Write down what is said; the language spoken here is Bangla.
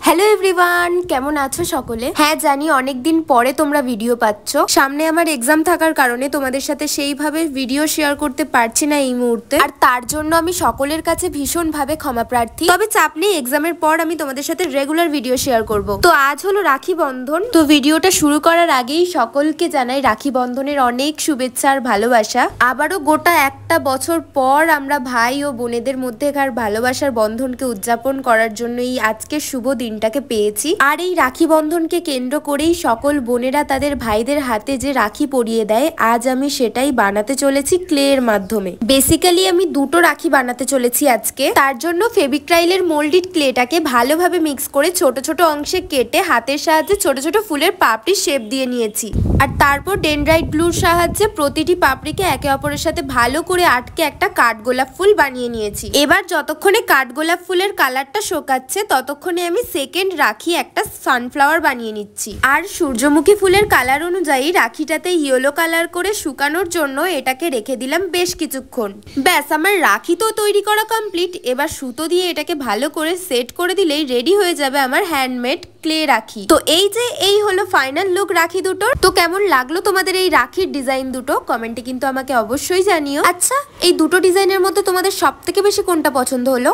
হ্যালো এভরিওয়ান, কেমন আছো সকলে? হ্যাঁ জানি অনেক দিন পরে তোমরা ভিডিও পাচ্ছ। সামনে আমার এক্সাম থাকার কারণে তোমাদের সাথে সেইভাবে ভিডিও শেয়ার করতে পারছি না এই মুহূর্তে, আর তার জন্য আমি সকলের কাছে ভীষণ ভাবে ক্ষমা প্রার্থী। তবে চাপ নেই, এক্সামের পর আমি তোমাদের সাথে রেগুলার ভিডিও শেয়ার করব। তো আজ হলো রাখি বন্ধন। তো ভিডিওটা শুরু করার আগেই সকলকে জানাই রাখি বন্ধনের অনেক শুভেচ্ছা আর ভালোবাসা। আবারও গোটা একটা বছর পর আমরা ভাই ও বোনেদের মধ্যেকার ভালোবাসার বন্ধনকে উদযাপন করার জন্য এই আজকের শুভ দিনটাকে পেয়েছি। আর এই রাখি বন্ধনকে কেন্দ্র করেই সকল বোনেরা তাদের ভাইদের হাতে যে রাখি পরিয়ে দেয়, আজ আমি সেটাই বানাতে চলেছি ক্লে এর মাধ্যমে। বেসিক্যালি আমি দুটো রাখি বানাতে চলেছি আজকে। তার জন্য ফেভিক্রাইলের মোল্ডেড ক্লেটাকে ভালোভাবে মিক্স করে ছোট ছোট অংশে কেটে হাতের সাহায্যে ছোট ছোট ফুলের পাপড়ি শেপ দিয়ে নিয়েছি। আর তারপর ডেনড্রাইট গ্লুর সাহায্যে প্রতিটি পাপড়িকে একে অপরের সাথে ভালো করে আটকে একটা কাঠগোলাপ ফুল বানিয়ে নিয়েছি। এবার যতক্ষণে কাঠগোলাপ ফুলের কালারটা শোকাচ্ছে ততক্ষণে আমি সেকেন্ড রাখি একটা সানফ্লাওয়ার বানিয়ে নিচ্ছি। আর সূর্যমুখী ফুলের কালার অনুযায়ী রাখিটাতে ইয়েলো কালার করে শুকানোর জন্য এটাকে রেখে দিলাম বেশ কিছুক্ষণ। ব্যাস, আমার রাখি তো তৈরি করা কমপ্লিট। এবার সুতো দিয়ে এটাকে ভালো করে সেট করে দিলেই রেডি হয়ে যাবে আমার হ্যান্ডমেড ক্লে রাখি। তো এই হলো ফাইনাল লুক রাখি দুটোর। তো কেমন লাগলো তোমাদের এই রাখির ডিজাইন দুটো কমেন্টে কিন্তু আমাকে অবশ্যই জানিও। আচ্ছা, এই দুটো ডিজাইনের মধ্যে তোমাদের সব থেকে বেশি কোনটা পছন্দ হলো?